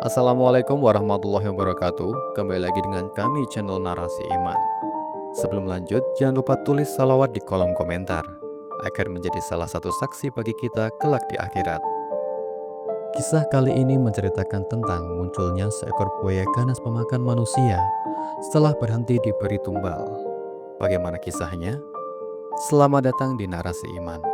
Assalamualaikum warahmatullahi wabarakatuh. Kembali lagi dengan kami channel Narasi Iman. Sebelum lanjut, jangan lupa tulis salawat di kolom komentar agar menjadi salah satu saksi bagi kita kelak di akhirat. Kisah kali ini menceritakan tentang munculnya seekor buaya ganas pemakan manusia setelah berhenti diberi tumbal. Bagaimana kisahnya? Selamat datang di Narasi Iman.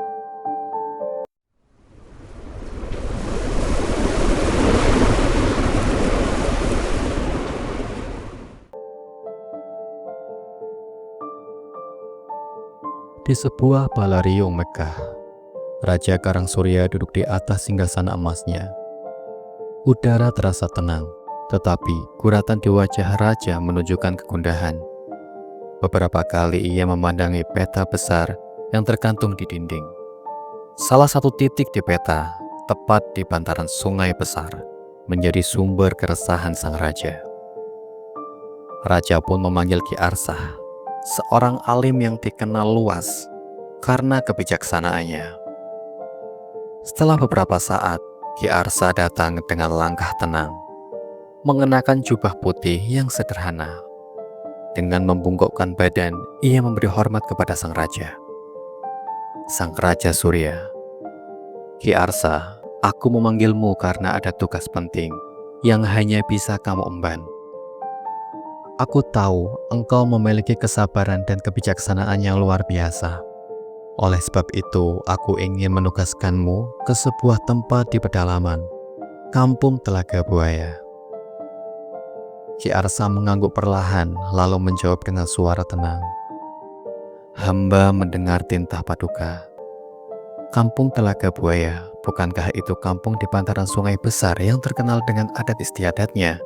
Di sebuah balarium megah, Raja Karangsurya duduk di atas singgasana emasnya. Udara terasa tenang, tetapi guratan di wajah raja menunjukkan kegundahan. Beberapa kali ia memandangi peta besar yang tergantung di dinding. Salah satu titik di peta, tepat di bantaran sungai besar, menjadi sumber keresahan sang raja. Raja pun memanggil Ki Arsah, seorang alim yang dikenal luas karena kebijaksanaannya. Setelah beberapa saat, Ki Arsah datang dengan langkah tenang, mengenakan jubah putih yang sederhana. Dengan membungkukkan badan, ia memberi hormat kepada sang raja. Sang Raja Surya, "Ki Arsah, aku memanggilmu karena ada tugas penting yang hanya bisa kamu emban. Aku tahu engkau memiliki kesabaran dan kebijaksanaan yang luar biasa. Oleh sebab itu, aku ingin menugaskanmu ke sebuah tempat di pedalaman, Kampung Telaga Buaya." Ki Arsah mengangguk perlahan, lalu menjawab dengan suara tenang, "Hamba mendengar tintah paduka. Kampung Telaga Buaya, bukankah itu kampung di bantaran sungai besar yang terkenal dengan adat istiadatnya?"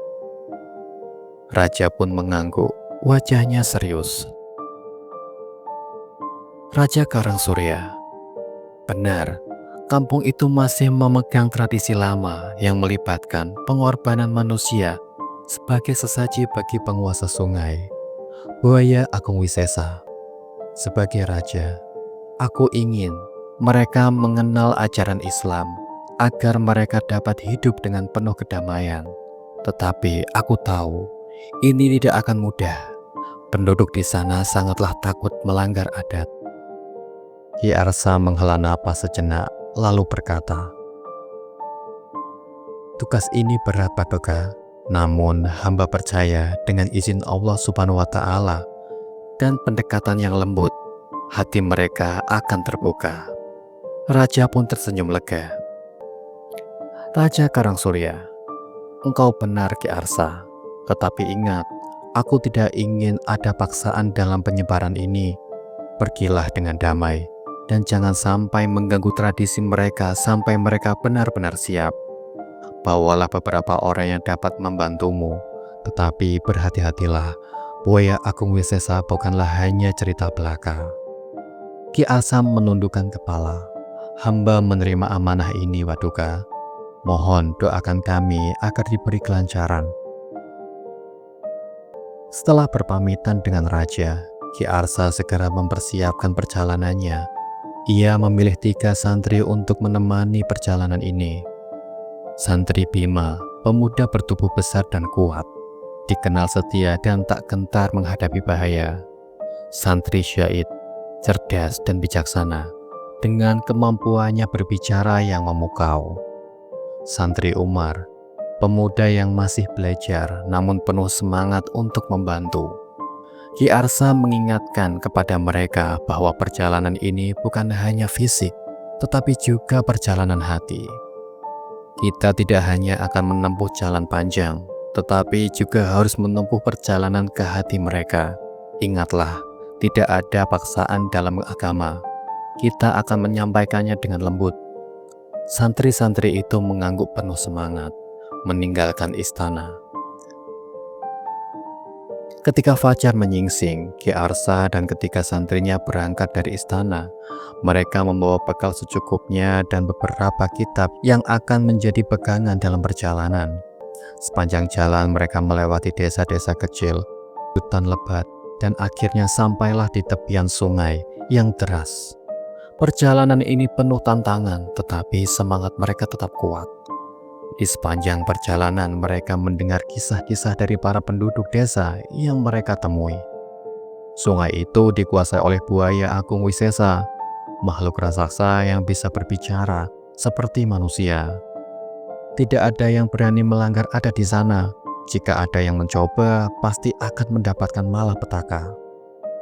Raja pun mengangguk, wajahnya serius. "Raja Karangsurya, benar, kampung itu masih memegang tradisi lama yang melibatkan pengorbanan manusia sebagai sesaji bagi penguasa sungai, Buaya Agung Wisesa. Sebagai raja, aku ingin mereka mengenal ajaran Islam agar mereka dapat hidup dengan penuh kedamaian. Tetapi aku tahu ini tidak akan mudah. Penduduk di sana sangatlah takut melanggar adat." Ki Arsah menghela napas sejenak, lalu berkata, "Tugas ini berat paduka, namun hamba percaya dengan izin Allah Subhanahu wa Ta'ala dan pendekatan yang lembut, hati mereka akan terbuka." Raja pun tersenyum lega. "Raja Karangsurya, engkau benar Ki Arsah, tetapi ingat, aku tidak ingin ada paksaan dalam penyebaran ini. Pergilah dengan damai, dan jangan sampai mengganggu tradisi mereka sampai mereka benar-benar siap. Bawalah beberapa orang yang dapat membantumu, tetapi berhati-hatilah, Buaya Agung Wisesa bukanlah hanya cerita belaka." Ki Arsah menundukkan kepala. "Hamba menerima amanah ini, Waduka. Mohon doakan kami agar diberi kelancaran." Setelah berpamitan dengan raja, Ki Arsah segera mempersiapkan perjalanannya. Ia memilih 3 santri untuk menemani perjalanan ini. Santri Bima, pemuda bertubuh besar dan kuat, dikenal setia dan tak gentar menghadapi bahaya. Santri Syahid, cerdas dan bijaksana, dengan kemampuannya berbicara yang memukau. Santri Umar, pemuda yang masih belajar namun penuh semangat untuk membantu. Ki Arsah mengingatkan kepada mereka bahwa perjalanan ini bukan hanya fisik, tetapi juga perjalanan hati. Kita tidak hanya akan menempuh jalan panjang, tetapi juga harus menempuh perjalanan ke hati mereka. Ingatlah, tidak ada paksaan dalam agama. Kita akan menyampaikannya dengan lembut. Santri-santri itu mengangguk penuh semangat, meninggalkan istana. Ketika fajar menyingsing, Ki Arsah dan ketiga santrinya berangkat dari istana. Mereka membawa bekal secukupnya dan beberapa kitab yang akan menjadi pegangan dalam perjalanan. Sepanjang jalan mereka melewati desa-desa kecil, hutan lebat, dan akhirnya sampailah di tepian sungai yang deras. Perjalanan ini penuh tantangan, tetapi semangat mereka tetap kuat. Di sepanjang perjalanan mereka mendengar kisah-kisah dari para penduduk desa yang mereka temui. Sungai itu dikuasai oleh buaya agung Wisesa, makhluk raksasa yang bisa berbicara seperti manusia. Tidak ada yang berani melanggar adat di sana. Jika ada yang mencoba, pasti akan mendapatkan malapetaka.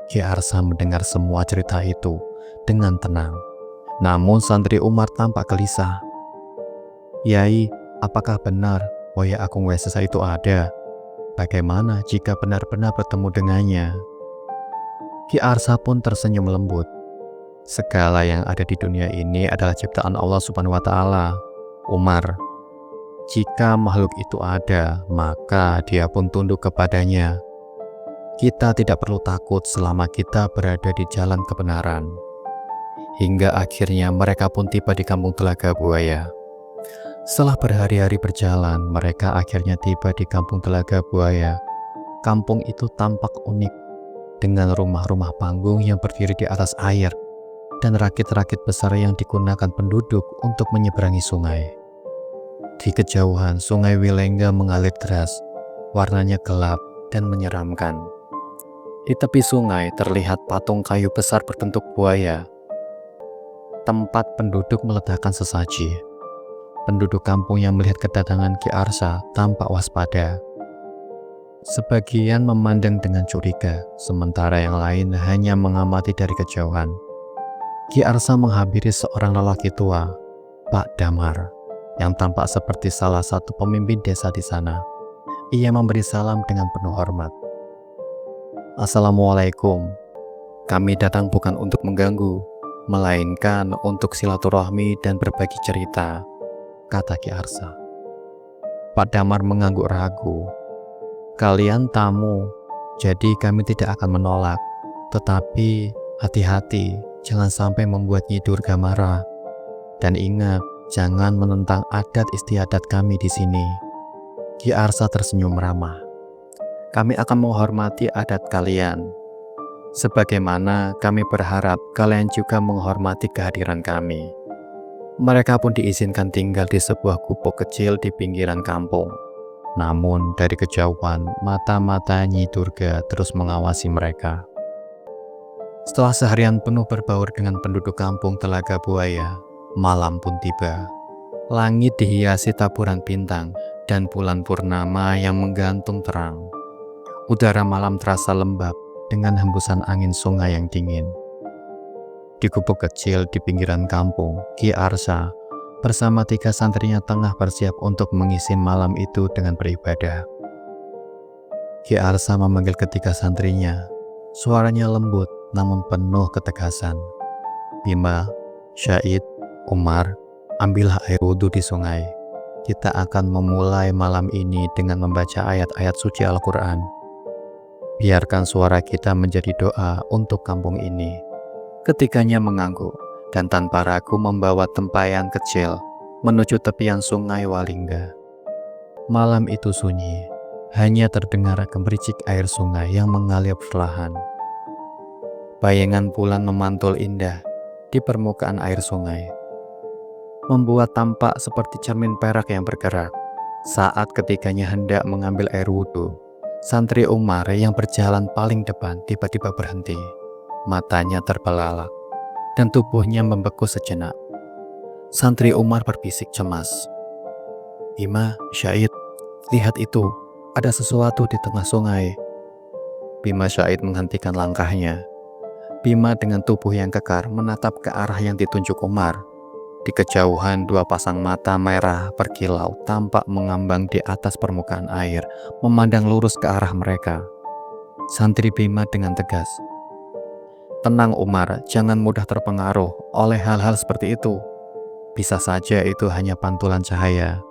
Ki Arsa mendengar semua cerita itu dengan tenang. Namun santri Umar tampak gelisah. "Yai, apakah benar buaya agung Wisesa itu ada? Bagaimana jika benar-benar bertemu dengannya?" Ki Arsa pun tersenyum lembut. "Segala yang ada di dunia ini adalah ciptaan Allah Subhanahu wa Ta'ala. Umar, jika makhluk itu ada, maka dia pun tunduk kepadanya. Kita tidak perlu takut selama kita berada di jalan kebenaran." Hingga akhirnya mereka pun tiba di kampung Telaga Buaya. Setelah berhari-hari berjalan, mereka akhirnya tiba di kampung Telaga Buaya. Kampung itu tampak unik, dengan rumah-rumah panggung yang berdiri di atas air, dan rakit-rakit besar yang digunakan penduduk untuk menyeberangi sungai. Di kejauhan, sungai Wilengga mengalir deras, warnanya gelap dan menyeramkan. Di tepi sungai terlihat patung kayu besar berbentuk buaya, tempat penduduk meletakkan sesaji. Penduduk kampung yang melihat kedatangan Ki Arsa tampak waspada. Sebagian memandang dengan curiga, sementara yang lain hanya mengamati dari kejauhan. Ki Arsa menghampiri seorang lelaki tua, Pak Damar, yang tampak seperti salah satu pemimpin desa di sana. Ia memberi salam dengan penuh hormat. "Assalamualaikum. Kami datang bukan untuk mengganggu, melainkan untuk silaturahmi dan berbagi cerita," kata Ki Arsa. Pak Damar mengangguk ragu. "Kalian tamu, jadi kami tidak akan menolak. Tetapi hati-hati, jangan sampai membuat Nyi Durga marah. Dan ingat, jangan menentang adat istiadat kami di sini." Ki Arsa tersenyum ramah. "Kami akan menghormati adat kalian. Sebagaimana kami berharap kalian juga menghormati kehadiran kami." Mereka pun diizinkan tinggal di sebuah gubuk kecil di pinggiran kampung. Namun dari kejauhan, mata-mata Nyi Durga terus mengawasi mereka. Setelah seharian penuh berbaur dengan penduduk kampung Telaga Buaya, malam pun tiba. Langit dihiasi taburan bintang dan bulan purnama yang menggantung terang. Udara malam terasa lembab dengan hembusan angin sungai yang dingin. Di gubuk kecil di pinggiran kampung, Ki Arsa bersama 3 santrinya tengah bersiap untuk mengisi malam itu dengan beribadah. Ki Arsa memanggil ketiga santrinya. Suaranya lembut namun penuh ketegasan. "Bima, Syahid, Umar, ambillah air wudhu di sungai. Kita akan memulai malam ini dengan membaca ayat-ayat suci Al-Quran. Biarkan suara kita menjadi doa untuk kampung ini." Ketiganya mengangguk dan tanpa ragu membawa tempayan kecil menuju tepian sungai Walingga. Malam itu sunyi, hanya terdengar gemericik air sungai yang mengalir perlahan. Bayangan bulan memantul indah di permukaan air sungai, membuat tampak seperti cermin perak yang bergerak. Saat ketiganya hendak mengambil air wudhu, santri Umar yang berjalan paling depan tiba-tiba berhenti. Matanya terbelalak dan tubuhnya membeku sejenak. Santri Umar berbisik cemas. "Bima, Syahid, lihat itu, ada sesuatu di tengah sungai." Bima Syahid menghentikan langkahnya. Bima dengan tubuh yang kekar menatap ke arah yang ditunjuk Umar. Di kejauhan 2 pasang mata merah berkilau tampak mengambang di atas permukaan air, memandang lurus ke arah mereka. Santri Bima dengan tegas, "Tenang Umar, jangan mudah terpengaruh oleh hal-hal seperti itu. Bisa saja itu hanya pantulan cahaya."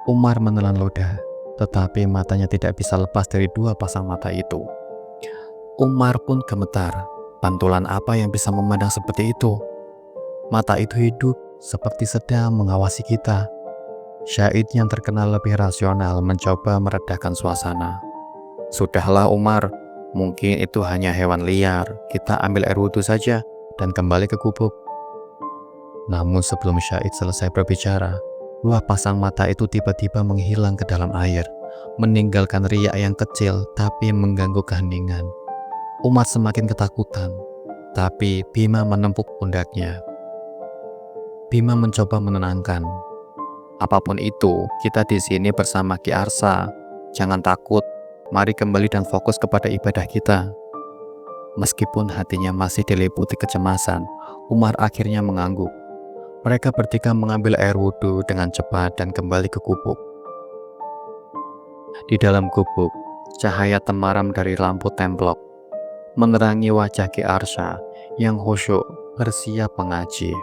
Umar menelan ludah, tetapi matanya tidak bisa lepas dari 2 pasang mata itu. Umar pun gemetar. Pantulan apa yang bisa memandang seperti itu? Mata itu hidup, seperti sedang mengawasi kita. Syahid yang terkenal lebih rasional mencoba meredakan suasana. "Sudahlah Umar, mungkin itu hanya hewan liar. Kita ambil air wudhu saja dan kembali ke gubuk." Namun sebelum Syahid selesai berbicara, Dua pasang mata itu tiba-tiba menghilang ke dalam air, meninggalkan riak yang kecil tapi mengganggu keheningan. Umat semakin ketakutan, tapi Bima menempuk pundaknya. Bima mencoba menenangkan. Apapun itu, kita di sini bersama Ki Arsa. Jangan takut, mari kembali dan fokus kepada ibadah kita. Meskipun hatinya masih diliputi kecemasan, Umar akhirnya mengangguk. Mereka bertiga mengambil air wudhu dengan cepat dan kembali ke gubuk. Di dalam gubuk, cahaya temaram dari lampu templok menerangi wajah Ki Arsa yang khusyuk bersiap mengaji.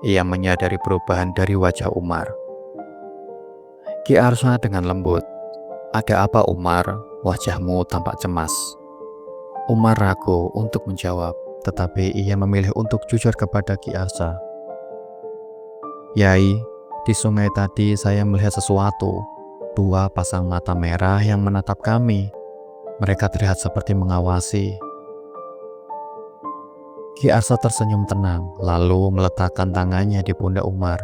Ia menyadari perubahan dari wajah Umar. Ki Arsa dengan lembut, "Ada apa Umar? Wajahmu tampak cemas." Umar ragu untuk menjawab, tetapi ia memilih untuk jujur kepada Ki Arsa. "Yai, di sungai tadi saya melihat sesuatu. Dua pasang mata merah yang menatap kami. Mereka terlihat seperti mengawasi." Ki Arsa tersenyum tenang, lalu meletakkan tangannya di pundak Umar.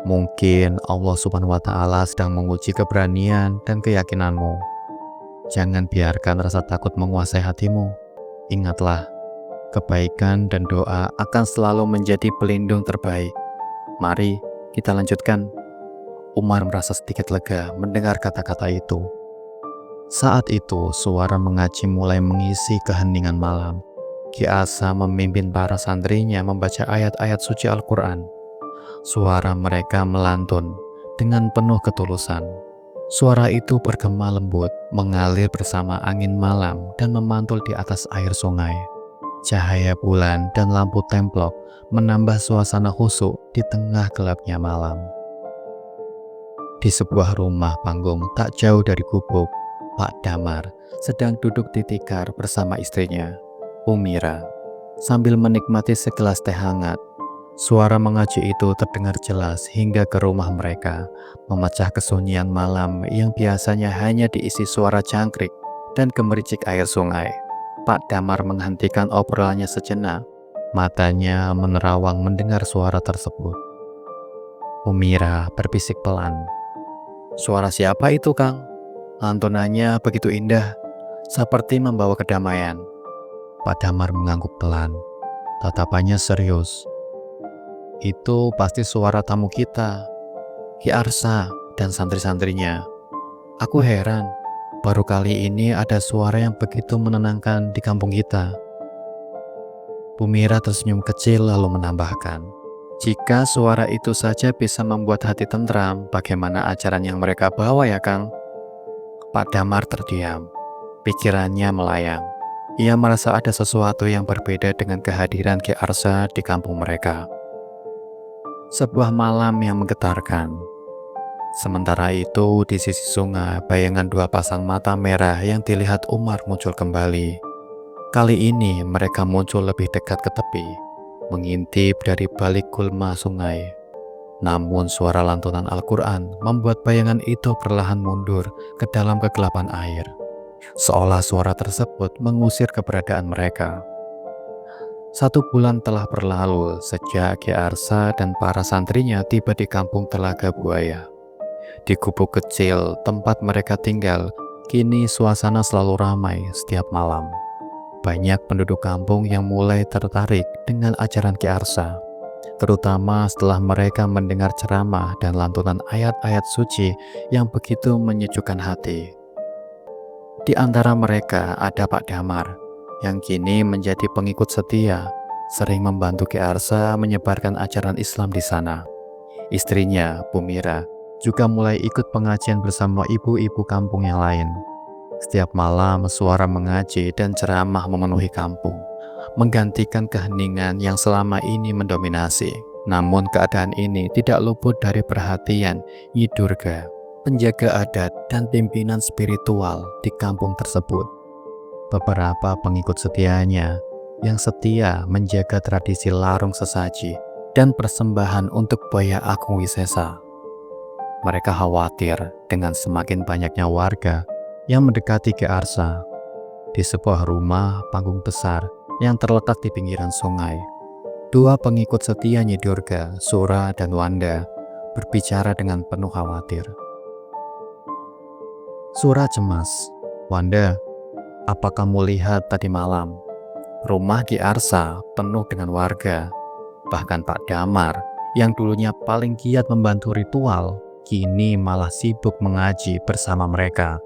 "Mungkin Allah Subhanahu wa Ta'ala sedang menguji keberanian dan keyakinanmu. Jangan biarkan rasa takut menguasai hatimu. Ingatlah, kebaikan dan doa akan selalu menjadi pelindung terbaik. Mari kita lanjutkan." Umar merasa sedikit lega mendengar kata-kata itu. Saat itu, suara mengaji mulai mengisi keheningan malam. Ki Arsa memimpin para santrinya membaca ayat-ayat suci Al-Quran. Suara mereka melantun dengan penuh ketulusan. Suara itu bergema lembut, mengalir bersama angin malam dan memantul di atas air sungai. Cahaya bulan dan lampu templok menambah suasana khusyuk di tengah gelapnya malam. Di sebuah rumah panggung tak jauh dari gubuk, Pak Damar sedang duduk di tikar bersama istrinya, Umira, sambil menikmati segelas teh hangat. Suara mengaji itu terdengar jelas hingga ke rumah mereka, memecah kesunyian malam yang biasanya hanya diisi suara jangkrik dan gemericik air sungai. Pak Damar menghentikan obrolannya sejenak, matanya menerawang mendengar suara tersebut. Umira berbisik pelan, "Suara siapa itu, Kang? Lantunannya begitu indah, seperti membawa kedamaian." Pak Damar mengangguk pelan, tatapannya serius. "Itu pasti suara tamu kita, Ki Arsa dan santri-santrinya. Aku heran, baru kali ini ada suara yang begitu menenangkan di kampung kita." Umira tersenyum kecil lalu menambahkan, "Jika suara itu saja bisa membuat hati tentram, bagaimana ajaran yang mereka bawa ya, Kang?" Pak Damar terdiam, pikirannya melayang. Ia merasa ada sesuatu yang berbeda dengan kehadiran Ki Arsa di kampung mereka. Sebuah malam yang menggetarkan. Sementara itu, di sisi sungai, bayangan dua pasang mata merah yang dilihat Umar muncul kembali. Kali ini mereka muncul lebih dekat ke tepi, mengintip dari balik gulma sungai. Namun suara lantunan Al-Quran membuat bayangan itu perlahan mundur ke dalam kegelapan air, seolah suara tersebut mengusir keberadaan mereka. 1 bulan telah berlalu sejak Ki Arsa dan para santrinya tiba di kampung Telaga Buaya. Di gubuk kecil tempat mereka tinggal, kini suasana selalu ramai setiap malam. Banyak penduduk kampung yang mulai tertarik dengan ajaran Ki Arsa, terutama setelah mereka mendengar ceramah dan lantunan ayat-ayat suci yang begitu menyejukkan hati. Di antara mereka ada Pak Damar, yang kini menjadi pengikut setia, sering membantu Ki Arsa menyebarkan ajaran Islam di sana. Istrinya, Umira, juga mulai ikut pengajian bersama ibu-ibu kampung yang lain. Setiap malam suara mengaji dan ceramah memenuhi kampung, menggantikan keheningan yang selama ini mendominasi. Namun keadaan ini tidak luput dari perhatian Nyi Durga, penjaga adat dan pimpinan spiritual di kampung tersebut. Beberapa pengikut setianya yang setia menjaga tradisi larung sesaji dan persembahan untuk Buaya Agung Wisesa. Mereka khawatir dengan semakin banyaknya warga yang mendekati Ki Arsa. Di sebuah rumah panggung besar yang terletak di pinggiran sungai, 2 pengikut setia Nyi Durga, Sura dan Wanda, berbicara dengan penuh khawatir. Sura cemas. "Wanda, apa kamu lihat tadi malam? Rumah Ki Arsa penuh dengan warga. Bahkan Pak Damar yang dulunya paling giat membantu ritual, kini malah sibuk mengaji bersama mereka."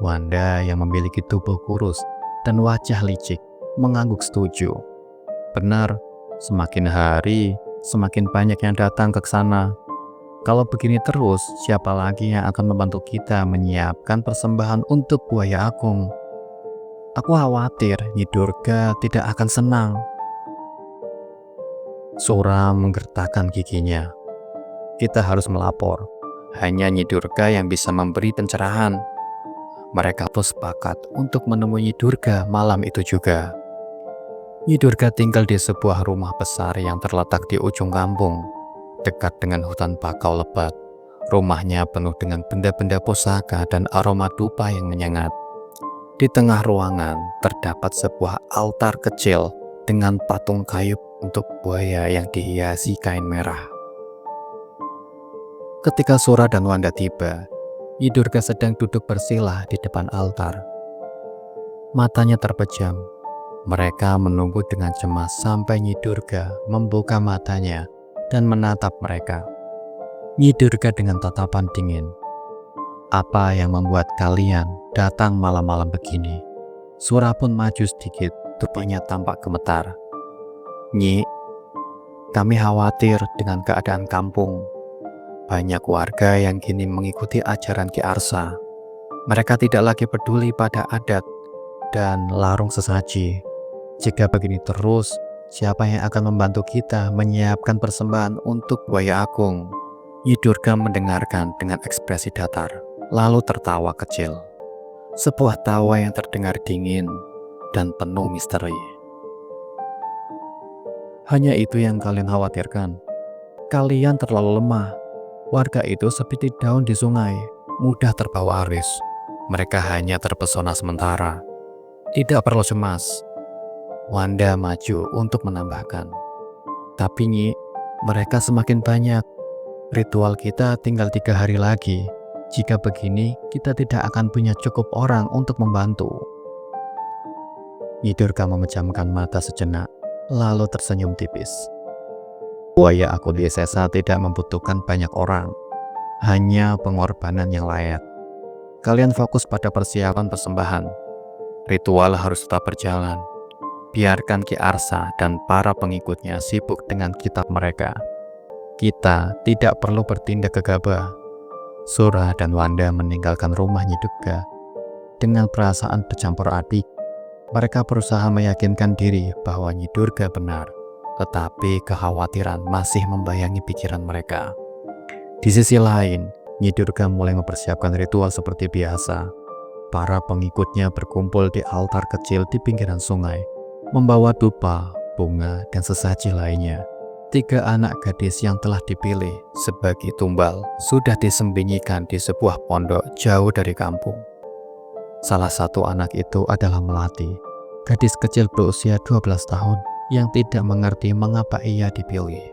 Wanda yang memiliki tubuh kurus dan wajah licik mengangguk setuju. "Benar, semakin hari semakin banyak yang datang ke sana. Kalau begini terus, siapa lagi yang akan membantu kita menyiapkan persembahan untuk Buaya Agung? Aku khawatir Nyi Durga tidak akan senang." Sura menggertakkan giginya. "Kita harus melapor. Hanya Nyi Durga yang bisa memberi pencerahan." Mereka pun sepakat untuk menemui Nyi Durga malam itu juga. Nyi Durga tinggal di sebuah rumah besar yang terletak di ujung kampung, dekat dengan hutan bakau lebat. Rumahnya penuh dengan benda-benda pusaka dan aroma dupa yang menyengat. Di tengah ruangan terdapat sebuah altar kecil dengan patung kayu untuk buaya yang dihiasi kain merah. Ketika Sura dan Wanda tiba, Nyi Durga sedang duduk bersila di depan altar. Matanya terpejam. Mereka menunggu dengan cemas sampai Nyi Durga membuka matanya dan menatap mereka. Nyi Durga dengan tatapan dingin. "Apa yang membuat kalian datang malam-malam begini?" Sura pun maju sedikit, tubuhnya tampak gemetar. "Nyi, kami khawatir dengan keadaan kampung. Banyak warga yang kini mengikuti ajaran Ki Arsa. Mereka tidak lagi peduli pada adat dan larung sesaji. Jika begini terus, siapa yang akan membantu kita menyiapkan persembahan untuk Buaya Agung?" Nyi Durga mendengarkan dengan ekspresi datar, lalu tertawa kecil. Sebuah tawa yang terdengar dingin dan penuh misteri. "Hanya itu yang kalian khawatirkan? Kalian terlalu lemah. Warga itu seperti daun di sungai, mudah terbawa arus. Mereka hanya terpesona sementara. Tidak perlu cemas." Wanda maju untuk menambahkan. "Tapi Nyi, mereka semakin banyak. Ritual kita tinggal 3 hari lagi. Jika begini, kita tidak akan punya cukup orang untuk membantu." Nyi Durga memejamkan mata sejenak, lalu tersenyum tipis. "Buaya Agung di Sesa tidak membutuhkan banyak orang, hanya pengorbanan yang layak. Kalian fokus pada persiapan persembahan. Ritual harus tetap berjalan. Biarkan Ki Arsa dan para pengikutnya sibuk dengan kitab mereka. Kita tidak perlu bertindak gegabah." Sura dan Wanda meninggalkan rumah Nyi Durga. Dengan perasaan bercampur aduk, mereka berusaha meyakinkan diri bahwa Nyi Durga benar, tetapi kekhawatiran masih membayangi pikiran mereka. Di sisi lain, Nyi Durga mulai mempersiapkan ritual seperti biasa. Para pengikutnya berkumpul di altar kecil di pinggiran sungai, membawa dupa, bunga, dan sesaji lainnya. 3 anak gadis yang telah dipilih sebagai tumbal sudah disembunyikan di sebuah pondok jauh dari kampung. Salah satu anak itu adalah Melati, gadis kecil berusia 12 tahun yang tidak mengerti mengapa ia dipilih.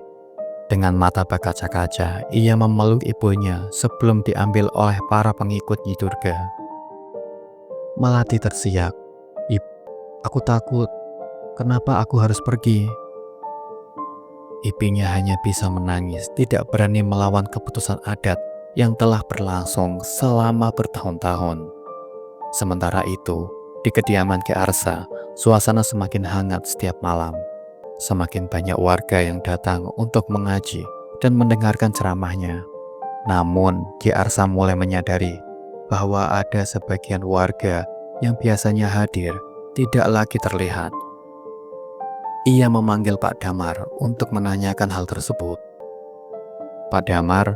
Dengan mata berkaca-kaca, ia memeluk ibunya sebelum diambil oleh para pengikut Nyi Durga. Melati tersiak, "Ibu, aku takut. Kenapa aku harus pergi?" Ibunya hanya bisa menangis, tidak berani melawan keputusan adat yang telah berlangsung selama bertahun-tahun. Sementara itu, di kediaman Ki Arsa, suasana semakin hangat setiap malam. Semakin banyak warga yang datang untuk mengaji dan mendengarkan ceramahnya. Namun, Ki Arsa mulai menyadari bahwa ada sebagian warga yang biasanya hadir tidak lagi terlihat. Ia memanggil Pak Damar untuk menanyakan hal tersebut. "Pak Damar,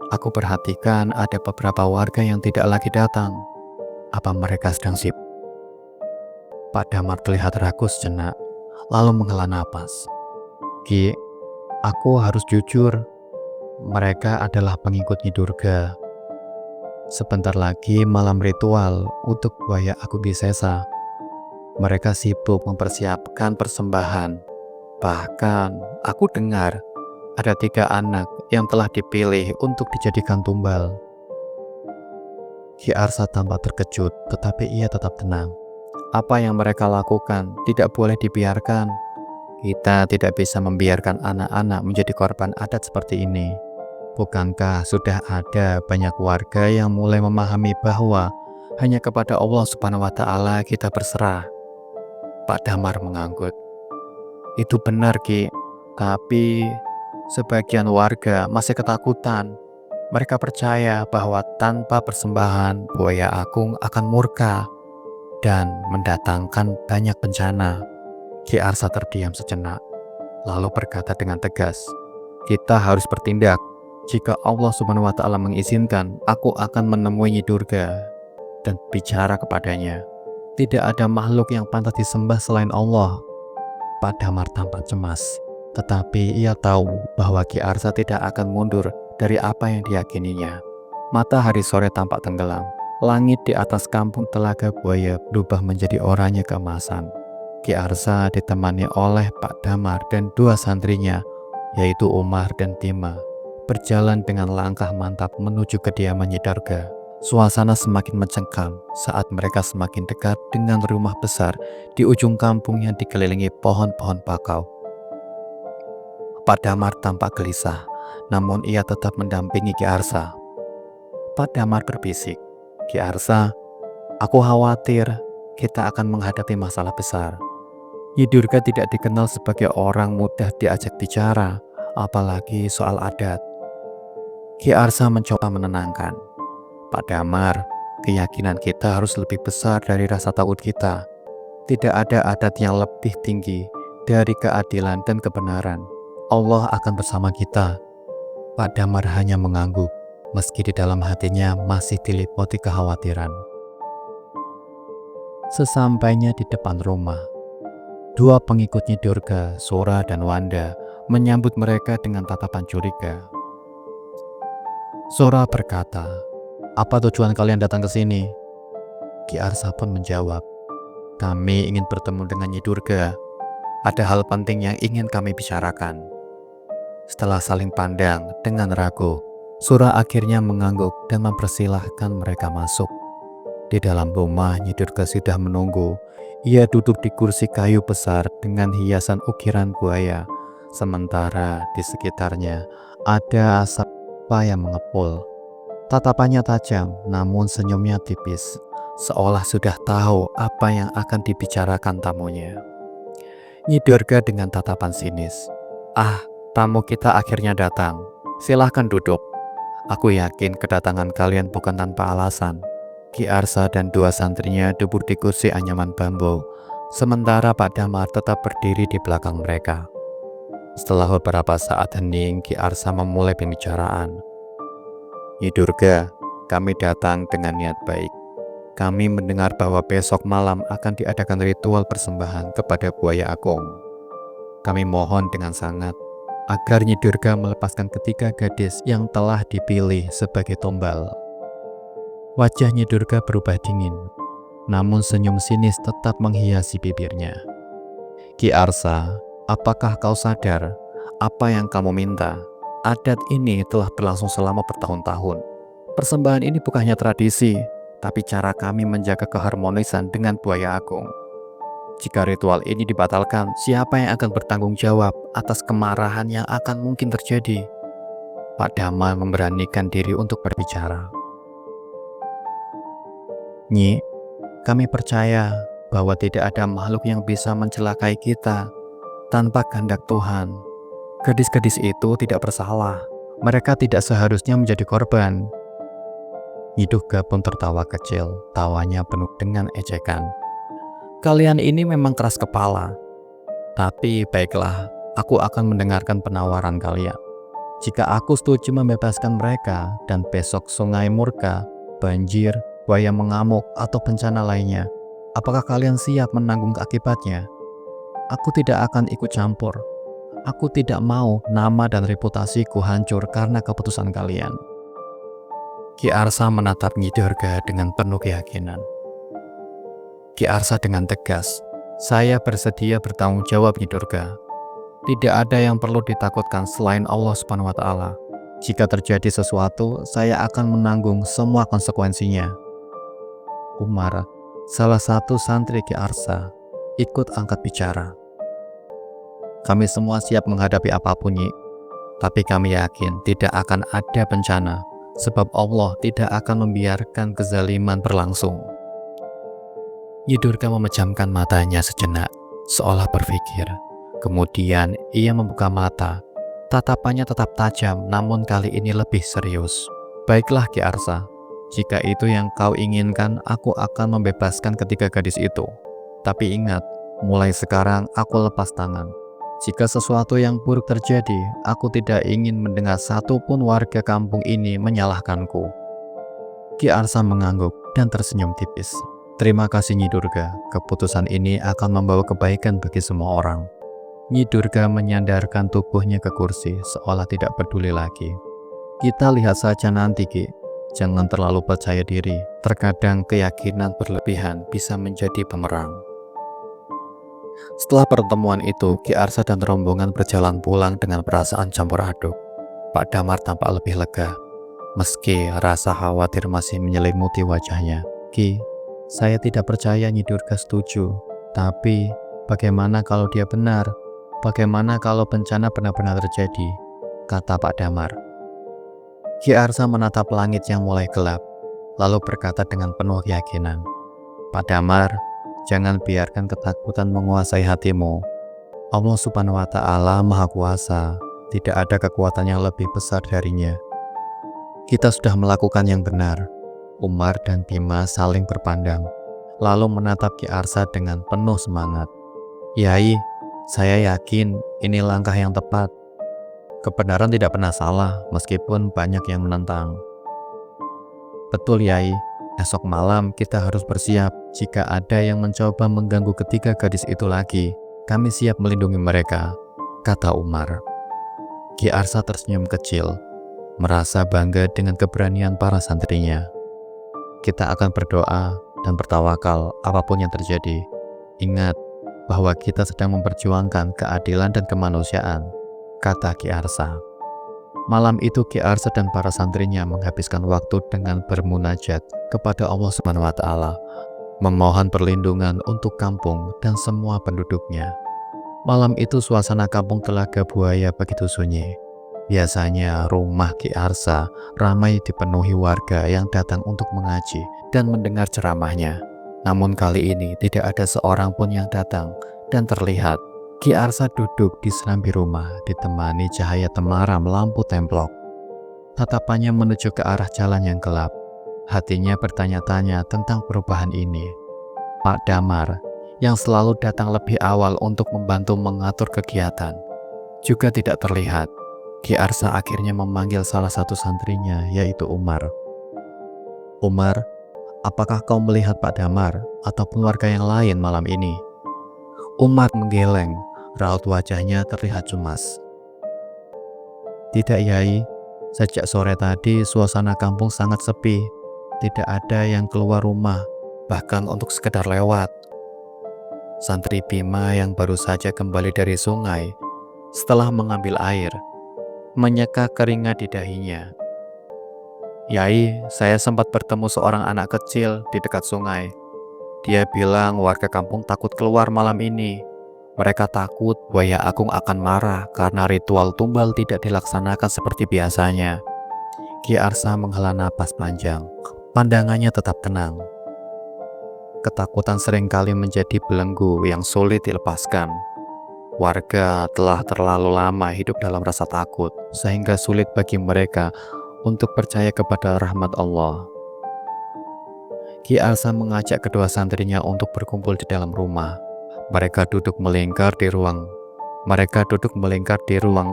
aku perhatikan ada beberapa warga yang tidak lagi datang. Apa mereka sedang sibuk?" Pak Damar terlihat ragu sejenak, lalu menghela napas. "Ki, aku harus jujur. Mereka adalah pengikut Nyi Durga. Sebentar lagi malam ritual untuk Buaya Agung di Sesa. Mereka sibuk mempersiapkan persembahan. Bahkan aku dengar ada 3 anak yang telah dipilih untuk dijadikan tumbal. Ki Arsa tampak terkejut, tetapi ia tetap tenang. Apa yang mereka lakukan tidak boleh dibiarkan. Kita tidak bisa membiarkan anak-anak menjadi korban adat seperti ini. Bukankah sudah ada banyak warga yang mulai memahami bahwa hanya kepada Allah Subhanahu wa Ta'ala kita berserah? Pak Damar mengangguk. Itu benar, Ki. Tapi sebagian warga masih ketakutan. Mereka percaya bahwa tanpa persembahan buaya agung akan murka dan mendatangkan banyak bencana. Ki Arsa terdiam sejenak, lalu berkata dengan tegas, "Kita harus bertindak. Jika Allah Subhanahu wa Ta'ala mengizinkan, aku akan menemui Nyi Durga dan bicara kepadanya. Tidak ada makhluk yang pantas disembah selain Allah." Pak Damar tampak cemas, tetapi ia tahu bahwa Ki Arsa tidak akan mundur dari apa yang diyakininya. Matahari sore tampak tenggelam. Langit di atas kampung Telaga Buaya berubah menjadi oranye keemasan. Ki Arsa ditemani oleh Pak Damar dan dua santrinya, yaitu Umar dan Tima, berjalan dengan langkah mantap menuju kediaman Nyi Durga. Suasana semakin mencekam saat mereka semakin dekat dengan rumah besar di ujung kampung yang dikelilingi pohon-pohon bakau. Pak Damar tampak gelisah, namun ia tetap mendampingi Ki Arsa. Pak Damar berbisik, "Ki Arsa, aku khawatir kita akan menghadapi masalah besar. Nyi Durga tidak dikenal sebagai orang mudah diajak bicara, apalagi soal adat." Ki Arsa mencoba menenangkan. "Pak Damar, keyakinan kita harus lebih besar dari rasa takut kita. Tidak ada adat yang lebih tinggi dari keadilan dan kebenaran. Allah akan bersama kita." Pak Damar hanya mengangguk, meski di dalam hatinya masih diliputi kekhawatiran. Sesampainya di depan rumah, dua pengikutnya Durga, Sora dan Wanda, menyambut mereka dengan tatapan curiga. Sora berkata, "Apa tujuan kalian datang ke sini?" Ki Arsa pun menjawab, "Kami ingin bertemu dengan Nyi Durga. Ada hal penting yang ingin kami bicarakan." Setelah saling pandang dengan ragu, Sora akhirnya mengangguk dan mempersilahkan mereka masuk. Di dalam rumah, Nyi Durga sudah menunggu. Ia duduk di kursi kayu besar dengan hiasan ukiran buaya, sementara di sekitarnya ada asap yang mengepul. Tatapannya tajam, namun senyumnya tipis, seolah sudah tahu apa yang akan dibicarakan tamunya. Nyi Durga dengan tatapan sinis, "Ah, tamu kita akhirnya datang. Silahkan duduk. Aku yakin kedatangan kalian bukan tanpa alasan." Ki Arsa dan dua santrinya duduk di kursi anyaman bambu, sementara Pak Damar tetap berdiri di belakang mereka. Setelah beberapa saat hening, Ki Arsa memulai pembicaraan. "Nyi Durga, kami datang dengan niat baik. Kami mendengar bahwa besok malam akan diadakan ritual persembahan kepada buaya agung. Kami mohon dengan sangat agar Nyi Durga melepaskan ketiga gadis yang telah dipilih sebagai tumbal." Wajah Nyi Durga berubah dingin, namun senyum sinis tetap menghiasi bibirnya. "Ki Arsa, apakah kau sadar apa yang kamu minta? Adat ini telah berlangsung selama bertahun-tahun. Persembahan ini bukannya tradisi, tapi cara kami menjaga keharmonisan dengan buaya agung. Jika ritual ini dibatalkan, siapa yang akan bertanggung jawab atas kemarahan yang akan mungkin terjadi?" Pak Damar memberanikan diri untuk berbicara. "Nyi, kami percaya bahwa tidak ada makhluk yang bisa mencelakai kita tanpa kehendak Tuhan. Gadis-gadis itu tidak bersalah. Mereka tidak seharusnya menjadi korban." Nyi Durga pun tertawa kecil, tawanya penuh dengan ejekan. "Kalian ini memang keras kepala. Tapi baiklah, aku akan mendengarkan penawaran kalian. Jika aku setuju membebaskan mereka dan besok sungai murka, banjir, buaya mengamuk, atau bencana lainnya, apakah kalian siap menanggung akibatnya? Aku tidak akan ikut campur. Aku tidak mau nama dan reputasiku hancur karena keputusan kalian." Ki Arsa menatap Nyi Durga dengan penuh keyakinan. Ki Arsa dengan tegas, "Saya bersedia bertanggung jawab, Nyi Durga. Tidak ada yang perlu ditakutkan selain Allah Subhanahu wa Ta'ala. Jika terjadi sesuatu, saya akan menanggung semua konsekuensinya. Umar, salah satu santri Ki Arsa, ikut angkat bicara. Kami semua siap menghadapi apapun, Nyi. Tapi kami yakin tidak akan ada bencana, sebab Allah tidak akan membiarkan kezaliman berlangsung. Nyi Durga memejamkan matanya sejenak, seolah berpikir. Kemudian ia membuka mata. Tatapannya tetap tajam, namun kali ini lebih serius. Baiklah Ki Arsa, jika itu yang kau inginkan, aku akan membebaskan ketiga gadis itu. Tapi ingat, mulai sekarang aku lepas tangan. Jika sesuatu yang buruk terjadi, aku tidak ingin mendengar satupun warga kampung ini menyalahkanku. Ki Arsa mengangguk dan tersenyum tipis. Terima kasih Nyi Durga, keputusan ini akan membawa kebaikan bagi semua orang. Nyi Durga menyandarkan tubuhnya ke kursi, seolah tidak peduli lagi. Kita lihat saja nanti, Ki. Jangan terlalu percaya diri. Terkadang keyakinan berlebihan bisa menjadi pemerang. Setelah pertemuan itu, Ki Arsa dan rombongan berjalan pulang dengan perasaan campur aduk. Pak Damar tampak lebih lega, meski rasa khawatir masih menyelimuti wajahnya. Ki, saya tidak percaya Nyi Durga setuju. Tapi, bagaimana kalau dia benar? Bagaimana kalau bencana benar-benar terjadi? Kata Pak Damar. Ki Arsa menatap langit yang mulai gelap, lalu berkata dengan penuh keyakinan. Pak Damar, jangan biarkan ketakutan menguasai hatimu. Allah Subhanahu wa Ta'ala Maha Kuasa, tidak ada kekuatan yang lebih besar darinya. Kita sudah melakukan yang benar. Umar dan Bima saling berpandang, lalu menatap Ki Arsa dengan penuh semangat. Yai, saya yakin ini langkah yang tepat. Kebenaran tidak pernah salah, meskipun banyak yang menentang. Betul Yai, esok malam kita harus bersiap. Jika ada yang mencoba mengganggu ketiga gadis itu lagi, kami siap melindungi mereka, kata Umar. Ki Arsa tersenyum kecil, merasa bangga dengan keberanian para santrinya. Kita akan berdoa dan bertawakal apapun yang terjadi. Ingat bahwa kita sedang memperjuangkan keadilan dan kemanusiaan, kata Ki Arsa. Malam itu Ki Arsa dan para santrinya menghabiskan waktu dengan bermunajat kepada Allah Subhanahu wa Ta'ala, memohon perlindungan untuk kampung dan semua penduduknya. Malam itu suasana kampung Telaga Buaya begitu sunyi. Biasanya rumah Ki Arsa ramai dipenuhi warga yang datang untuk mengaji dan mendengar ceramahnya. Namun kali ini tidak ada seorang pun yang datang, dan terlihat Ki Arsa duduk di serambi rumah ditemani cahaya temaram lampu templok. Tatapannya menuju ke arah jalan yang gelap. Hatinya bertanya-tanya tentang perubahan ini. Pak Damar, yang selalu datang lebih awal untuk membantu mengatur kegiatan, juga tidak terlihat. Ki Arsa akhirnya memanggil salah satu santrinya, yaitu Umar. Umar, apakah kau melihat Pak Damar ataupun warga yang lain malam ini? Umar menggeleng, raut wajahnya terlihat cemas. Tidak Yai, sejak sore tadi suasana kampung sangat sepi. Tidak ada yang keluar rumah, bahkan untuk sekedar lewat. Santri Bima yang baru saja kembali dari sungai, setelah mengambil air, menyeka keringat di dahinya. Yai, saya sempat bertemu seorang anak kecil di dekat sungai. Dia bilang warga kampung takut keluar malam ini. Mereka takut Buaya Agung akan marah karena ritual tumbal tidak dilaksanakan seperti biasanya. Ki Arsa menghela napas panjang. Pandangannya tetap tenang. Ketakutan seringkali menjadi belenggu yang sulit dilepaskan. Warga telah terlalu lama hidup dalam rasa takut, sehingga sulit bagi mereka untuk percaya kepada rahmat Allah. Ki Arsa mengajak kedua santrinya untuk berkumpul di dalam rumah. Mereka duduk melingkar di ruang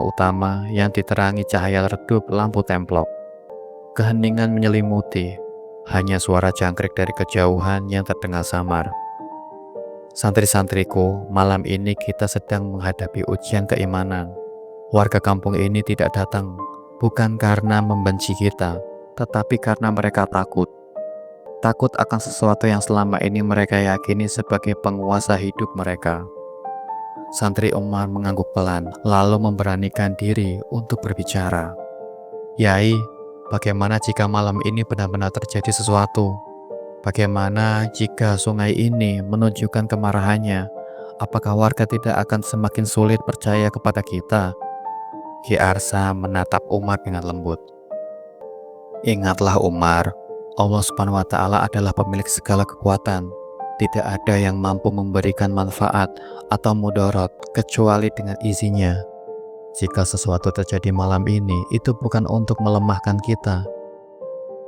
utama yang diterangi cahaya redup lampu templok. Keheningan menyelimuti, hanya suara jangkrik dari kejauhan yang terdengar samar. Santri-santriku, malam ini kita sedang menghadapi ujian keimanan. Warga kampung ini tidak datang, bukan karena membenci kita, tetapi karena mereka takut. Takut akan sesuatu yang selama ini mereka yakini sebagai penguasa hidup mereka. Santri Umar mengangguk pelan, lalu memberanikan diri untuk berbicara. Yai, bagaimana jika malam ini benar-benar terjadi sesuatu? Bagaimana jika sungai ini menunjukkan kemarahannya? Apakah warga tidak akan semakin sulit percaya kepada kita? Ki Arsa menatap Umar dengan lembut. Ingatlah Umar, Allah Subhanahu wa Ta'ala adalah pemilik segala kekuatan. Tidak ada yang mampu memberikan manfaat atau mudarat kecuali dengan izinnya. Jika sesuatu terjadi malam ini, itu bukan untuk melemahkan kita,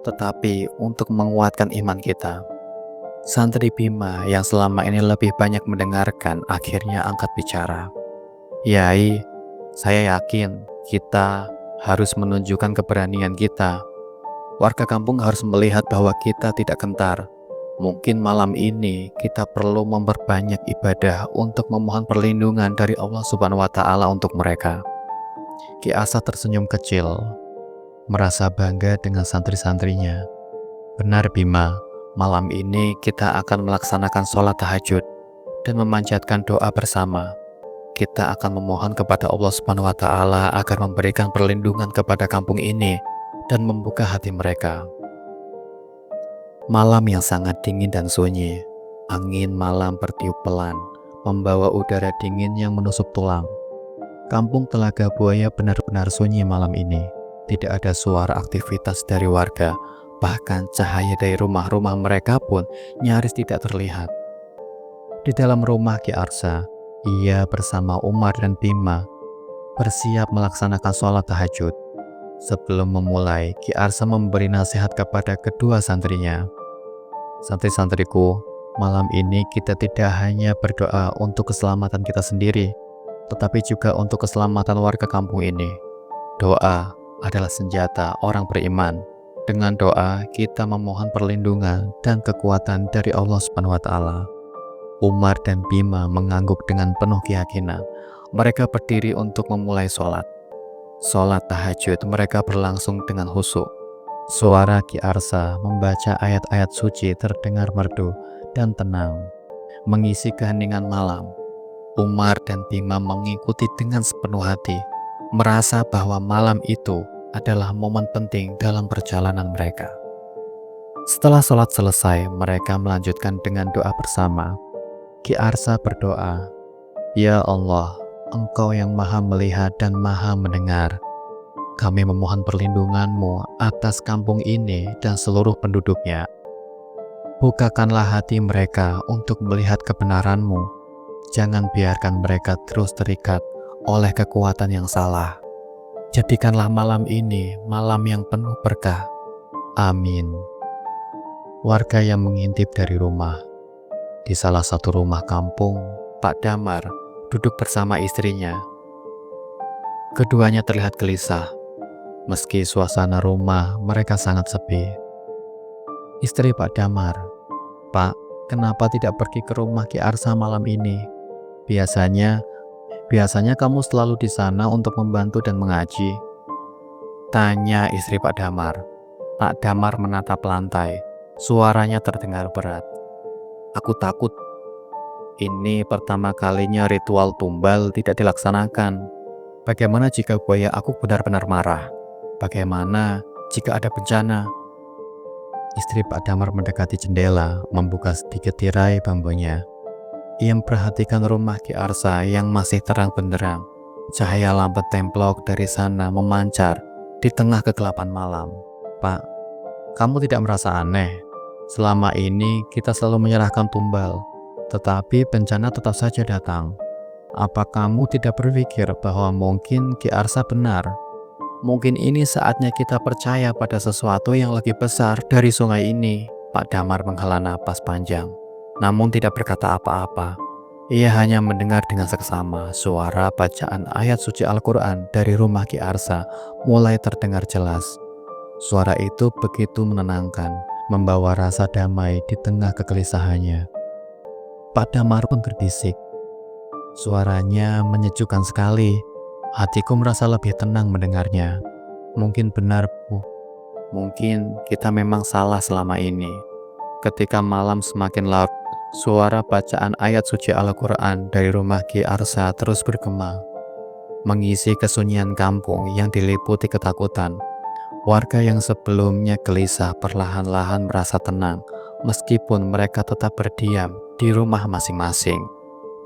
tetapi untuk menguatkan iman kita. Santri Bima yang selama ini lebih banyak mendengarkan akhirnya angkat bicara. Yai, saya yakin kita harus menunjukkan keberanian kita. Warga kampung harus melihat bahwa kita tidak gentar. Mungkin malam ini kita perlu memperbanyak ibadah untuk memohon perlindungan dari Allah Subhanahu wa Ta'ala untuk mereka. Ki Asa tersenyum kecil, merasa bangga dengan santri-santrinya. Benar Bima, malam ini kita akan melaksanakan sholat tahajud dan memanjatkan doa bersama. Kita akan memohon kepada Allah Subhanahu wa Ta'ala agar memberikan perlindungan kepada kampung ini dan membuka hati mereka. Malam yang sangat dingin dan sunyi, angin malam bertiup pelan, membawa udara dingin yang menusuk tulang. Kampung Telaga Buaya benar-benar sunyi malam ini. Tidak ada suara aktivitas dari warga, bahkan cahaya dari rumah-rumah mereka pun nyaris tidak terlihat. Di dalam rumah Ki Arsa, ia bersama Umar dan Bima bersiap melaksanakan sholat tahajud. Sebelum memulai, Ki Arsa memberi nasihat kepada kedua santrinya. Santri-santriku, malam ini kita tidak hanya berdoa untuk keselamatan kita sendiri, tetapi juga untuk keselamatan warga kampung ini. Doa adalah senjata orang beriman. Dengan doa, kita memohon perlindungan dan kekuatan dari Allah Subhanahu wa Ta'ala. Umar dan Bima mengangguk dengan penuh keyakinan. Mereka berdiri untuk memulai sholat. Sholat tahajud mereka berlangsung dengan khusyuk. Suara Ki Arsa membaca ayat-ayat suci terdengar merdu dan tenang, mengisi keheningan malam. Umar dan Bima mengikuti dengan sepenuh hati, merasa bahwa malam itu adalah momen penting dalam perjalanan mereka. Setelah sholat selesai, mereka melanjutkan dengan doa bersama. Ki Arsa berdoa, "Ya Allah, Engkau yang maha melihat dan maha mendengar. Kami memohon perlindungan-Mu atas kampung ini dan seluruh penduduknya. Bukakanlah hati mereka untuk melihat kebenaran-Mu. Jangan biarkan mereka terus terikat oleh kekuatan yang salah. Jadikanlah malam ini malam yang penuh berkah. Amin." Warga yang mengintip dari rumah. Di salah satu rumah kampung, Pak Damar duduk bersama istrinya. Keduanya terlihat gelisah. Meski suasana rumah mereka sangat sepi. Istri Pak Damar, "Pak, kenapa tidak pergi ke rumah Ki Arsa malam ini? Biasanya kamu selalu di sana untuk membantu dan mengaji." Tanya istri Pak Damar. Pak Damar menatap lantai. Suaranya terdengar berat. "Aku takut. Ini pertama kalinya ritual tumbal tidak dilaksanakan. Bagaimana jika buaya aku benar-benar marah? Bagaimana jika ada bencana?" Istri Pak Damar mendekati jendela, membuka sedikit tirai bambunya. Ia memperhatikan rumah Ki Arsa yang masih terang benderang. Cahaya lampu templok dari sana memancar di tengah kegelapan malam. "Pak, kamu tidak merasa aneh? Selama ini kita selalu menyerahkan tumbal, tetapi bencana tetap saja datang. Apa kamu tidak berpikir bahwa mungkin Ki Arsa benar? Mungkin ini saatnya kita percaya pada sesuatu yang lebih besar dari sungai ini." Pak Damar menghela napas panjang, namun tidak berkata apa-apa. Ia hanya mendengar dengan seksama. Suara bacaan ayat suci Al-Quran dari rumah Ki Arsa mulai terdengar jelas. Suara itu begitu menenangkan, membawa rasa damai di tengah kegelisahannya. Pak Damar pun berdisik. Suaranya menyejukkan sekali. Hatiku merasa lebih tenang mendengarnya. Mungkin benar, Bu. Mungkin kita memang salah selama ini. Ketika malam semakin larut, suara bacaan ayat suci Al-Quran dari rumah Ki Arsa terus bergema, mengisi kesunyian kampung yang diliputi ketakutan. Warga yang sebelumnya gelisah perlahan-lahan merasa tenang, meskipun mereka tetap berdiam di rumah masing-masing.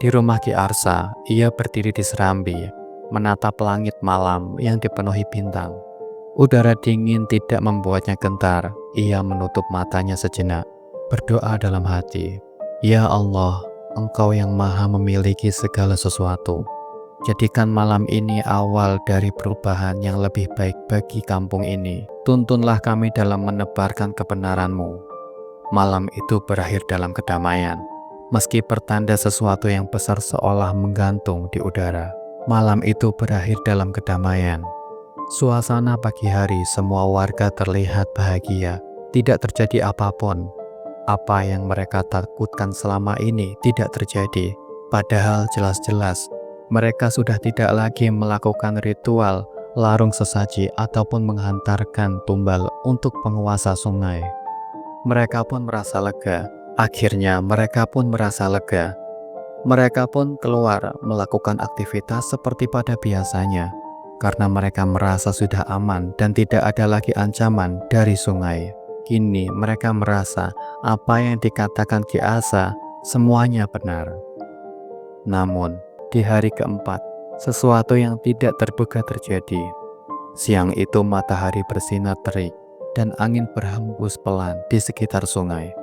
Di rumah Ki Arsa, ia berdiri di serambi, menatap langit malam yang dipenuhi bintang. Udara dingin tidak membuatnya gentar. Ia menutup matanya sejenak, berdoa dalam hati, "Ya Allah, Engkau yang maha memiliki segala sesuatu. Jadikan malam ini awal dari perubahan yang lebih baik bagi kampung ini. Tuntunlah kami dalam menebarkan kebenaran-Mu." Malam itu berakhir dalam kedamaian. Meski pertanda sesuatu yang besar seolah menggantung di udara, malam itu berakhir dalam kedamaian. Suasana pagi hari, semua warga terlihat bahagia. Tidak terjadi apapun. Apa yang mereka takutkan selama ini tidak terjadi. Padahal jelas-jelas mereka sudah tidak lagi melakukan ritual larung sesaji ataupun menghantarkan tumbal untuk penguasa sungai. Mereka pun merasa lega. Akhirnya mereka pun merasa lega. Mereka pun keluar melakukan aktivitas seperti pada biasanya, karena mereka merasa sudah aman dan tidak ada lagi ancaman dari sungai. Kini mereka merasa apa yang dikatakan Ki Arsa semuanya benar. Namun, di hari keempat, sesuatu yang tidak terduga terjadi. Siang itu matahari bersinar terik dan angin berhembus pelan di sekitar sungai.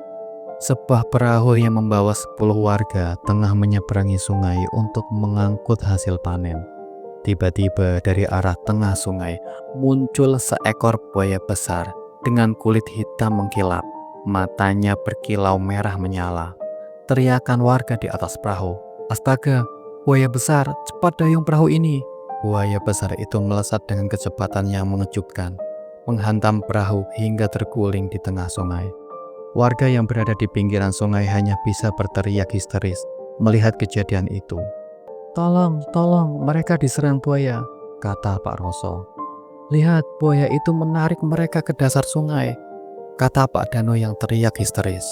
Sebuah perahu yang membawa 10 warga tengah menyeberangi sungai untuk mengangkut hasil panen. Tiba-tiba dari arah tengah sungai muncul seekor buaya besar dengan kulit hitam mengkilap. Matanya berkilau merah menyala. Teriakan warga di atas perahu, "Astaga, buaya besar, cepat dayung perahu ini!" Buaya besar itu melesat dengan kecepatan yang mengejutkan, menghantam perahu hingga terguling di tengah sungai. Warga yang berada di pinggiran sungai hanya bisa berteriak histeris melihat kejadian itu. "Tolong, tolong, mereka diserang buaya," kata Pak Roso. "Lihat, buaya itu menarik mereka ke dasar sungai," kata Pak Dano yang teriak histeris.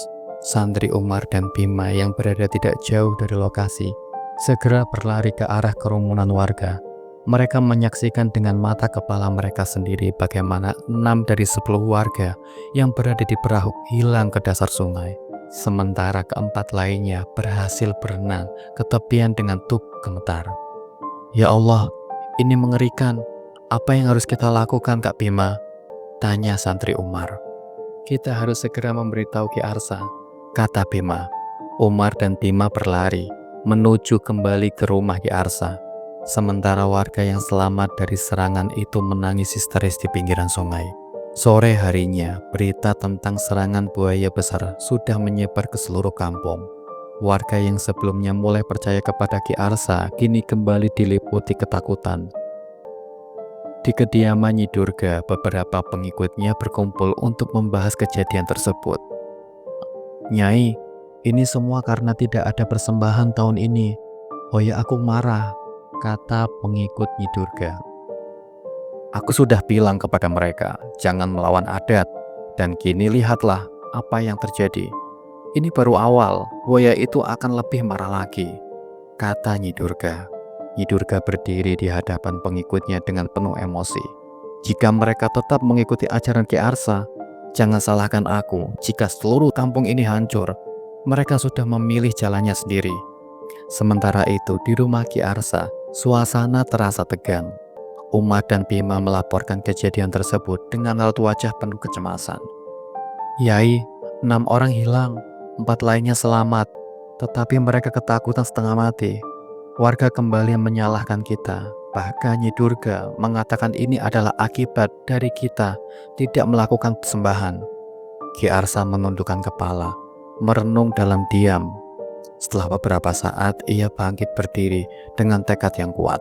Santri Umar dan Bima yang berada tidak jauh dari lokasi segera berlari ke arah kerumunan warga. Mereka menyaksikan dengan mata kepala mereka sendiri bagaimana 6 dari 10 warga yang berada di perahu hilang ke dasar sungai. Sementara keempat lainnya berhasil berenang ke tepian dengan tubuh gemetar. "Ya Allah, ini mengerikan. Apa yang harus kita lakukan, Kak Bima?" tanya santri Umar. "Kita harus segera memberitahu Ki Arsa," kata Bima. Umar dan Bima berlari menuju kembali ke rumah Ki Arsa. Sementara warga yang selamat dari serangan itu menangis histeris di pinggiran sungai. Sore harinya, berita tentang serangan buaya besar sudah menyebar ke seluruh kampung. Warga yang sebelumnya mulai percaya kepada Ki Arsa kini kembali diliputi ketakutan. Di kediaman Nyi Durga, beberapa pengikutnya berkumpul untuk membahas kejadian tersebut. "Nyai, ini semua karena tidak ada persembahan tahun ini. Oh ya, aku marah," kata pengikut Nyi Durga. "Aku sudah bilang kepada mereka, jangan melawan adat. Dan kini lihatlah apa yang terjadi. Ini baru awal, buaya itu akan lebih marah lagi," kata Nyi Durga. Nyi Durga berdiri di hadapan pengikutnya dengan penuh emosi. "Jika mereka tetap mengikuti ajaran Ki Arsa, jangan salahkan aku jika seluruh kampung ini hancur. Mereka sudah memilih jalannya sendiri." Sementara itu di rumah Ki Arsa, suasana terasa tegang. Umar dan Bima melaporkan kejadian tersebut dengan raut wajah penuh kecemasan. "Yai, 6 orang hilang, 4 lainnya selamat, tetapi mereka ketakutan setengah mati. Warga kembali menyalahkan kita. Bahkan Nyi Durga mengatakan ini adalah akibat dari kita tidak melakukan persembahan." Ki Arsa menundukkan kepala, merenung dalam diam. Setelah beberapa saat, ia bangkit berdiri dengan tekad yang kuat.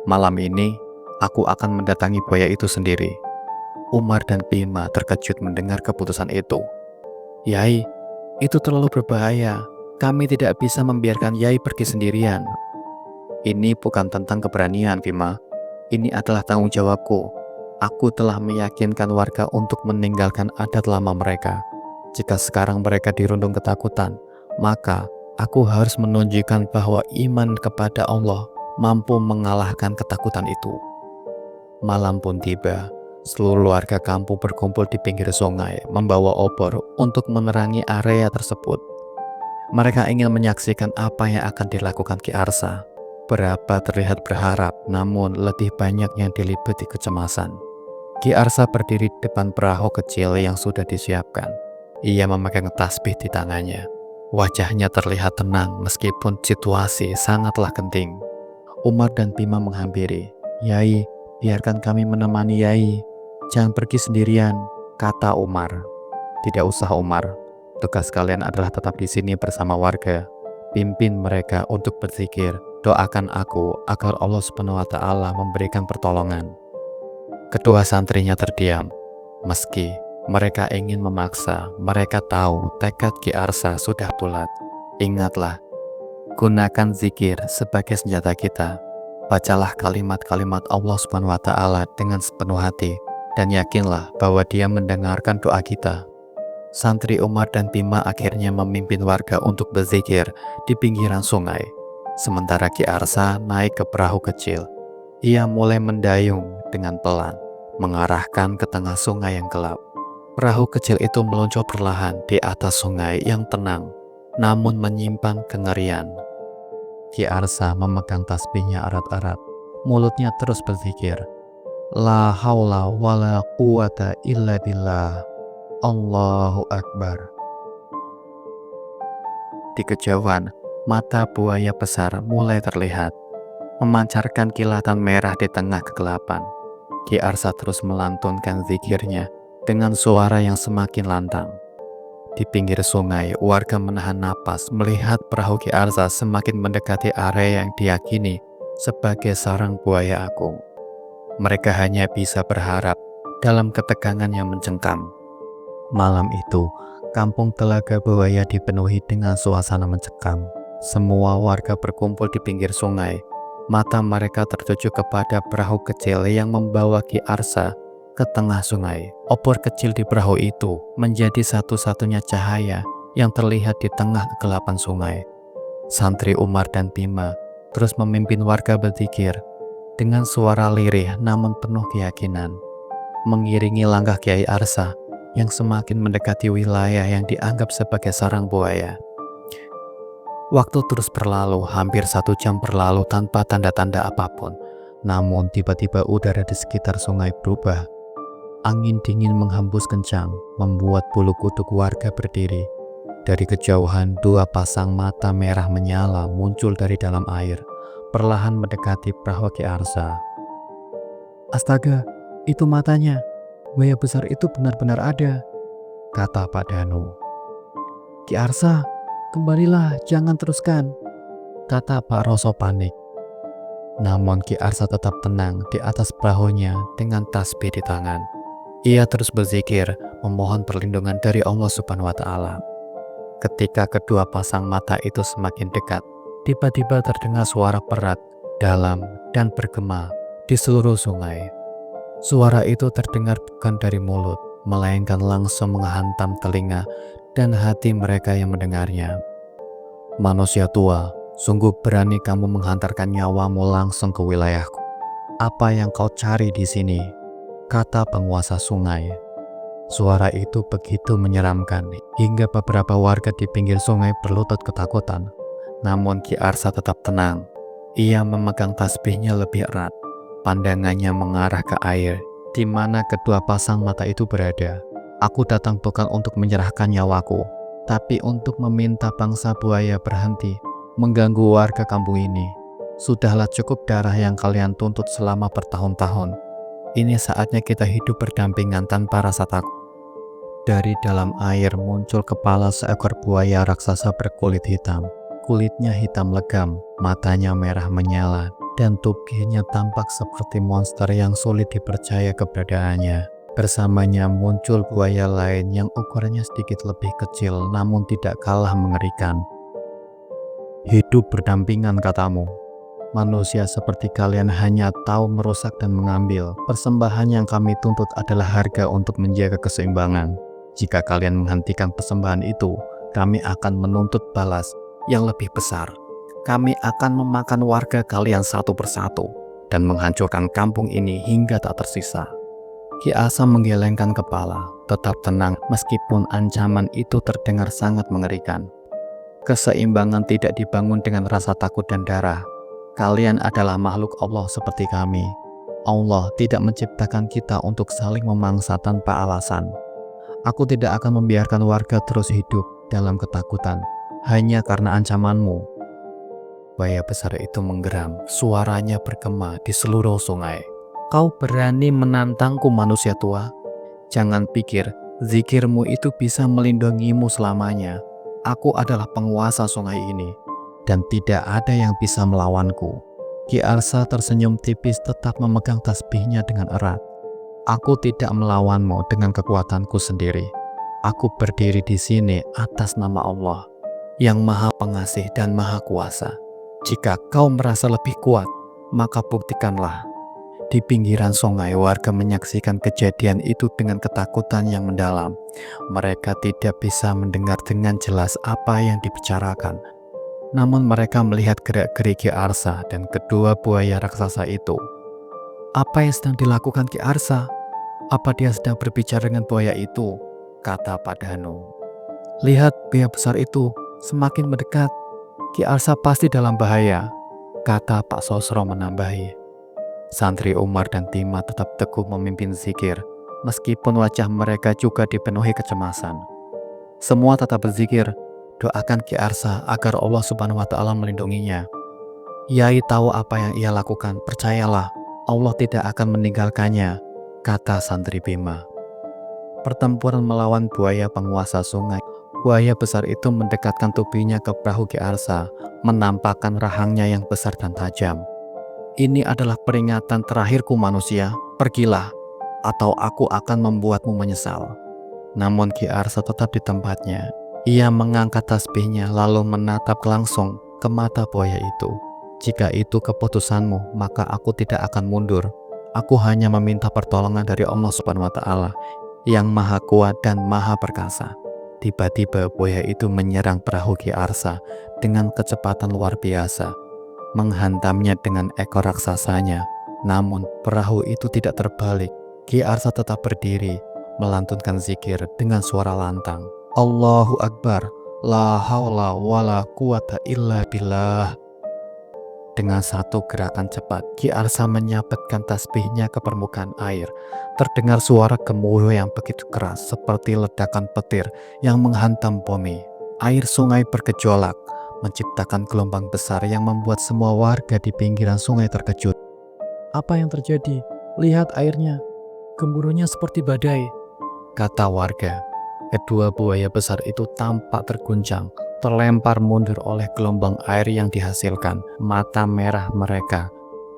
"Malam ini, aku akan mendatangi buaya itu sendiri." Umar dan Bima terkejut mendengar keputusan itu. "Yai, itu terlalu berbahaya. Kami tidak bisa membiarkan Yai pergi sendirian." "Ini bukan tentang keberanian, Bima. Ini adalah tanggung jawabku. Aku telah meyakinkan warga untuk meninggalkan adat lama mereka. Jika sekarang mereka dirundung ketakutan, maka aku harus menunjukkan bahwa iman kepada Allah mampu mengalahkan ketakutan itu." Malam pun tiba. Seluruh warga kampung berkumpul di pinggir sungai, membawa obor untuk menerangi area tersebut. Mereka ingin menyaksikan apa yang akan dilakukan Ki Arsa. Berapa terlihat berharap, namun lebih banyak yang diliputi kecemasan. Ki Arsa berdiri di depan perahu kecil yang sudah disiapkan. Ia memegang tasbih di tangannya. Wajahnya terlihat tenang meskipun situasi sangatlah genting. Umar dan Bima menghampiri. "Yai, biarkan kami menemani Yai. Jangan pergi sendirian," kata Umar. "Tidak usah Umar, tugas kalian adalah tetap di sini bersama warga. Pimpin mereka untuk berzikir. Doakan aku agar Allah Subhanahu wa Ta'ala memberikan pertolongan." Kedua santrinya terdiam. Meski mereka ingin memaksa, mereka tahu tekad Ki Arsa sudah bulat. "Ingatlah, gunakan zikir sebagai senjata kita. Bacalah kalimat-kalimat Allah Subhanahu wa Ta'ala dengan sepenuh hati, dan yakinlah bahwa Dia mendengarkan doa kita." Santri Umar dan Bima akhirnya memimpin warga untuk berzikir di pinggiran sungai. Sementara Ki Arsa naik ke perahu kecil. Ia mulai mendayung dengan pelan, mengarahkan ke tengah sungai yang gelap. Perahu kecil itu meluncur perlahan di atas sungai yang tenang, namun menyimpan kengerian. Ki Arsa memegang tasbihnya erat-erat. Mulutnya terus berzikir. "La haula wala quwata illa billah. Allahu Akbar." Di kejauhan, mata buaya besar mulai terlihat, memancarkan kilatan merah di tengah kegelapan. Ki Arsa terus melantunkan zikirnya dengan suara yang semakin lantang. Di pinggir sungai, warga menahan napas melihat perahu Ki Arsa semakin mendekati area yang diyakini sebagai sarang buaya agung. Mereka hanya bisa berharap dalam ketegangan yang mencengkam. Malam itu, kampung Telaga Buaya dipenuhi dengan suasana mencekam. Semua warga berkumpul di pinggir sungai. Mata mereka tertuju kepada perahu kecil yang membawa Ki Arsa ke tengah sungai. Obor kecil di perahu itu menjadi satu-satunya cahaya yang terlihat di tengah kegelapan sungai. Santri Umar dan Bima terus memimpin warga berzikir dengan suara lirih namun penuh keyakinan, mengiringi langkah Kiai Arsa yang semakin mendekati wilayah yang dianggap sebagai sarang buaya. Waktu terus berlalu, hampir 1 jam berlalu tanpa tanda-tanda apapun. Namun tiba-tiba udara di sekitar sungai berubah. Angin dingin menghembus kencang, membuat bulu kuduk warga berdiri. Dari kejauhan, 2 pasang mata merah menyala muncul dari dalam air, perlahan mendekati perahu Ki Arsa. "Astaga, itu matanya. Buaya besar itu benar-benar ada," kata Pak Danu. "Ki Arsa, kembalilah, jangan teruskan," kata Pak Roso panik. Namun Ki Arsa tetap tenang di atas perahunya dengan tasbih di tangan. Ia terus berzikir, memohon perlindungan dari Allah Subhanahu wa Ta'ala. Ketika kedua pasang mata itu semakin dekat, tiba-tiba terdengar suara berat, dalam, dan bergema di seluruh sungai. Suara itu terdengar bukan dari mulut, melainkan langsung menghantam telinga dan hati mereka yang mendengarnya. "Manusia tua, sungguh berani kamu menghantarkan nyawamu langsung ke wilayahku. Apa yang kau cari di sini?" kata penguasa sungai. Suara itu begitu menyeramkan hingga beberapa warga di pinggir sungai berlutut ketakutan. Namun Ki Arsa tetap tenang. Ia memegang tasbihnya lebih erat. Pandangannya mengarah ke air, di mana kedua pasang mata itu berada. "Aku datang bukan untuk menyerahkan nyawaku, tapi untuk meminta bangsa buaya berhenti mengganggu warga kampung ini. Sudahlah, cukup darah yang kalian tuntut selama bertahun-tahun. Ini saatnya kita hidup berdampingan tanpa rasa takut." Dari dalam air muncul kepala seekor buaya raksasa berkulit hitam. Kulitnya hitam legam, matanya merah menyala, dan tubuhnya tampak seperti monster yang sulit dipercaya keberadaannya. Bersamanya muncul buaya lain yang ukurannya sedikit lebih kecil namun tidak kalah mengerikan. "Hidup berdampingan katamu? Manusia seperti kalian hanya tahu merusak dan mengambil. Persembahan yang kami tuntut adalah harga untuk menjaga keseimbangan. Jika kalian menghentikan persembahan itu, kami akan menuntut balas yang lebih besar. Kami akan memakan warga kalian satu persatu dan menghancurkan kampung ini hingga tak tersisa." Ki Asa menggelengkan kepala, tetap tenang meskipun ancaman itu terdengar sangat mengerikan. Keseimbangan tidak dibangun dengan rasa takut dan darah. Kalian adalah makhluk Allah seperti kami. Allah tidak menciptakan kita untuk saling memangsa tanpa alasan. Aku tidak akan membiarkan warga terus hidup dalam ketakutan hanya karena ancamanmu. Buaya besar itu menggeram, suaranya bergema di seluruh sungai. Kau berani menantangku manusia tua? Jangan pikir zikirmu itu bisa melindungimu selamanya. Aku adalah penguasa sungai ini, dan tidak ada yang bisa melawanku. Ki Arsa tersenyum tipis tetap memegang tasbihnya dengan erat. Aku tidak melawanmu dengan kekuatanku sendiri. Aku berdiri di sini atas nama Allah, yang Maha Pengasih dan Maha Kuasa. Jika kau merasa lebih kuat, maka buktikanlah. Di pinggiran sungai, warga menyaksikan kejadian itu dengan ketakutan yang mendalam. Mereka tidak bisa mendengar dengan jelas apa yang dibicarakan. Namun mereka melihat gerak-gerik Ki Arsa dan kedua buaya raksasa itu. Apa yang sedang dilakukan Ki Arsa? Apa dia sedang berbicara dengan buaya itu? Kata Pak Danu. Lihat buaya besar itu semakin mendekat. Ki Arsa pasti dalam bahaya, kata Pak Sosro menambahi. Santri Umar dan Tima tetap teguh memimpin zikir, meskipun wajah mereka juga dipenuhi kecemasan. Semua tetap berzikir, doakan Ki Arsa agar Allah Subhanahu wa Ta'ala melindunginya. Yai tahu apa yang ia lakukan, percayalah, Allah tidak akan meninggalkannya, kata Santri Bima. Pertempuran melawan buaya penguasa sungai. Buaya besar itu mendekatkan tubuhnya ke perahu Ki Arsa, menampakkan rahangnya yang besar dan tajam. Ini adalah peringatan terakhirku manusia, pergilah, atau aku akan membuatmu menyesal. Namun Ki Arsa tetap di tempatnya. Ia mengangkat tasbihnya lalu menatap langsung ke mata buaya itu. Jika itu keputusanmu, maka aku tidak akan mundur. Aku hanya meminta pertolongan dari Allah Subhanahu wa Ta'ala, yang Maha Kuat dan Maha Perkasa. Tiba-tiba buaya itu menyerang perahu Ki Arsa dengan kecepatan luar biasa, menghantamnya dengan ekor raksasanya. Namun perahu itu tidak terbalik. Ki Arsa tetap berdiri, melantunkan zikir dengan suara lantang. Allahu Akbar, la haula wa la quwata illa billah. Dengan satu gerakan cepat, Ki Arsa menyabetkan tasbihnya ke permukaan air. Terdengar suara gemuruh yang begitu keras, seperti ledakan petir yang menghantam bumi. Air sungai bergejolak, menciptakan gelombang besar yang membuat semua warga di pinggiran sungai terkejut. Apa yang terjadi? Lihat airnya, gemuruhnya seperti badai, kata warga. Kedua buaya besar itu tampak terguncang, terlempar mundur oleh gelombang air yang dihasilkan. Mata merah mereka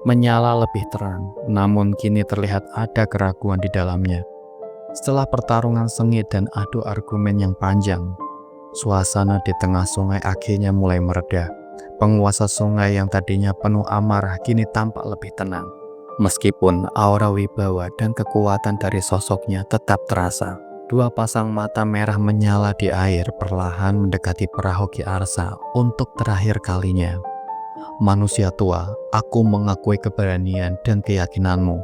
menyala lebih terang, namun kini terlihat ada keraguan di dalamnya. Setelah pertarungan sengit dan adu argumen yang panjang, suasana di tengah sungai akhirnya mulai mereda. Penguasa sungai yang tadinya penuh amarah kini tampak lebih tenang, meskipun aura wibawa dan kekuatan dari sosoknya tetap terasa. Dua pasang mata merah menyala di air perlahan mendekati perahu Ki Arsa untuk terakhir kalinya. Manusia tua, aku mengakui keberanian dan keyakinanmu.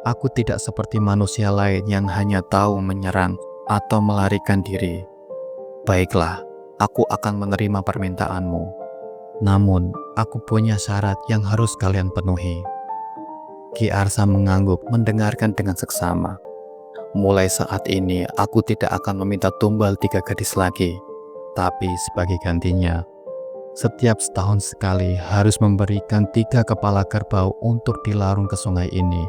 Aku tidak seperti manusia lain yang hanya tahu menyerang atau melarikan diri. Baiklah, aku akan menerima permintaanmu. Namun, aku punya syarat yang harus kalian penuhi. Ki Arsa mengangguk mendengarkan dengan seksama. Mulai saat ini, aku tidak akan meminta tumbal 3 gadis lagi. Tapi sebagai gantinya, setiap setahun sekali harus memberikan 3 kepala kerbau untuk dilarung ke sungai ini.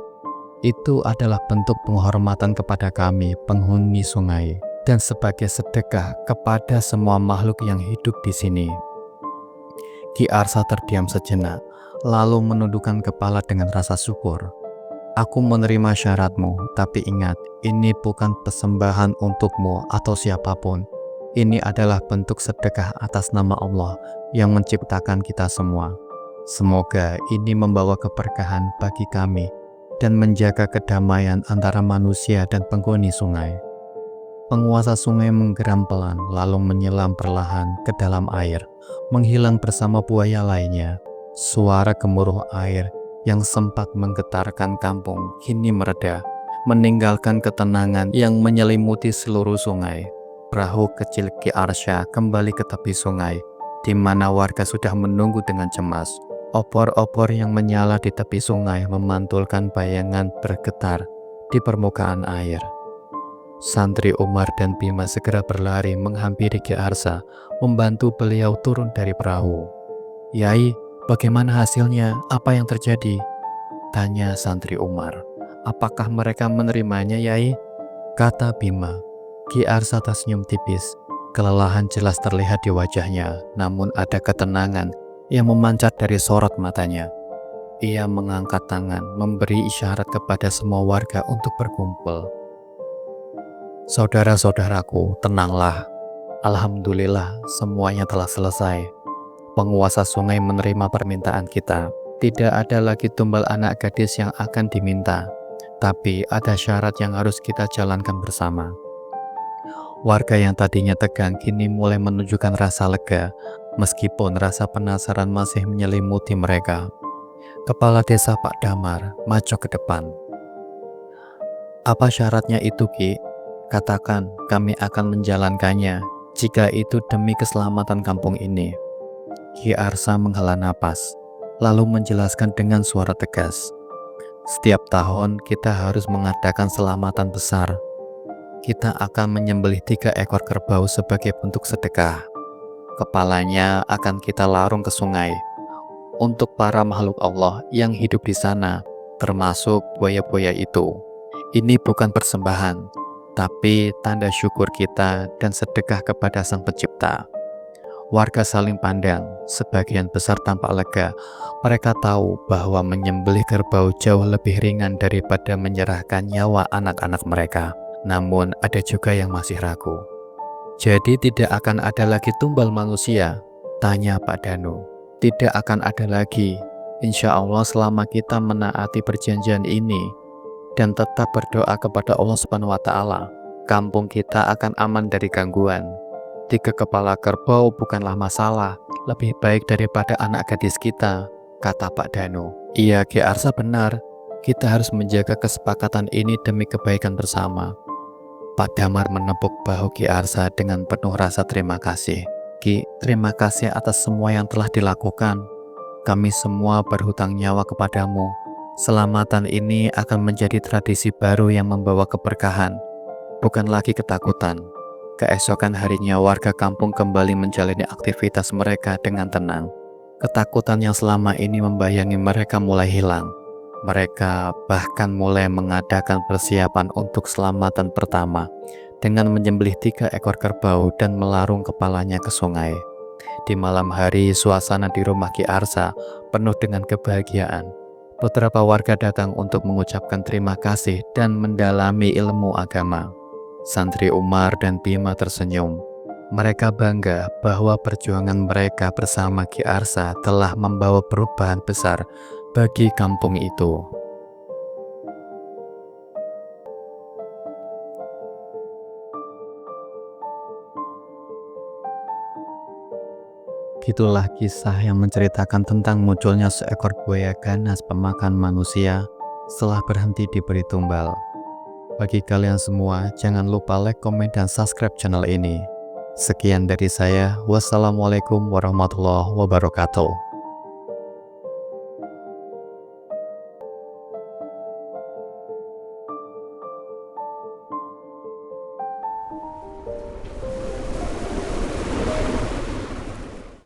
Itu adalah bentuk penghormatan kepada kami, penghuni sungai, dan sebagai sedekah kepada semua makhluk yang hidup di sini. Ki Arsa terdiam sejenak, lalu menundukkan kepala dengan rasa syukur. Aku menerima syaratmu, tapi ingat, ini bukan persembahan untukmu atau siapapun. Ini adalah bentuk sedekah atas nama Allah yang menciptakan kita semua. Semoga ini membawa keberkahan bagi kami dan menjaga kedamaian antara manusia dan penghuni sungai. Penguasa sungai menggeram pelan, lalu menyelam perlahan ke dalam air, menghilang bersama buaya lainnya. Suara gemuruh air yang sempat menggetarkan kampung kini mereda. meninggalkan ketenangan yang menyelimuti seluruh sungai. Perahu kecil Ki Arsha kembali ke tepi sungai, di mana warga sudah menunggu dengan cemas. Opor-opor yang menyala di tepi sungai memantulkan bayangan bergetar di permukaan air. Santri Umar dan Bima segera berlari menghampiri Ki Arsha, membantu beliau turun dari perahu. "Yai, bagaimana hasilnya? Apa yang terjadi?" tanya Santri Umar. "Apakah mereka menerimanya, Yai?" kata Bima. Ki Arsha tersenyum tipis. Kelelahan jelas terlihat di wajahnya, namun ada ketenangan yang memancar dari sorot matanya. Ia mengangkat tangan, memberi isyarat kepada semua warga untuk berkumpul. "Saudara-saudaraku, tenanglah. Alhamdulillah, semuanya telah selesai. Penguasa sungai menerima permintaan kita. Tidak ada lagi tumbal anak gadis yang akan diminta, tapi ada syarat yang harus kita jalankan bersama." Warga yang tadinya tegang kini mulai menunjukkan rasa lega, meskipun rasa penasaran masih menyelimuti mereka. Kepala desa Pak Damar maju ke depan. "Apa syaratnya itu, Ki? Katakan, kami akan menjalankannya, jika itu demi keselamatan kampung ini." Ki Arsha menghela napas, lalu menjelaskan dengan suara tegas. "Setiap tahun kita harus mengadakan selamatan besar. Kita akan menyembelih 3 ekor kerbau sebagai bentuk sedekah. Kepalanya akan kita larung ke sungai. Untuk para makhluk Allah yang hidup di sana, termasuk buaya-buaya itu. Ini bukan persembahan, tapi tanda syukur kita dan sedekah kepada Sang Pencipta." Warga saling pandang, sebagian besar tampak lega. Mereka tahu bahwa menyembelih kerbau jauh lebih ringan daripada menyerahkan nyawa anak-anak mereka. Namun ada juga yang masih ragu. "Jadi tidak akan ada lagi tumbal manusia?" tanya Pak Danu. "Tidak akan ada lagi. Insya Allah selama kita menaati perjanjian ini dan tetap berdoa kepada Allah Subhanahu wa Ta'ala, kampung kita akan aman dari gangguan. 3 kepala kerbau bukanlah masalah, lebih baik daripada anak gadis kita," kata Pak Danu. "Iya, Ki Arsha benar. Kita harus menjaga kesepakatan ini demi kebaikan bersama." Pak Damar menepuk bahu Ki Arsha dengan penuh rasa terima kasih. "Ki, terima kasih atas semua yang telah dilakukan. Kami semua berhutang nyawa kepadamu. Selamatan ini akan menjadi tradisi baru yang membawa keberkahan, bukan lagi ketakutan." Keesokan harinya warga kampung kembali menjalani aktivitas mereka dengan tenang. Ketakutan yang selama ini membayangi mereka mulai hilang. Mereka bahkan mulai mengadakan persiapan untuk selamatan pertama dengan menyembelih 3 ekor kerbau dan melarung kepalanya ke sungai. Di malam hari, suasana di rumah Ki Arsha penuh dengan kebahagiaan. Beberapa warga datang untuk mengucapkan terima kasih dan mendalami ilmu agama. Santri Umar dan Bima tersenyum. Mereka bangga bahwa perjuangan mereka bersama Ki Arsha telah membawa perubahan besar bagi kampung itu. Gitulah kisah yang menceritakan tentang munculnya seekor buaya ganas pemakan manusia setelah berhenti diberi tumbal. Bagi kalian semua, jangan lupa like, komen, dan subscribe channel ini. Sekian dari saya. Wassalamualaikum warahmatullahi wabarakatuh.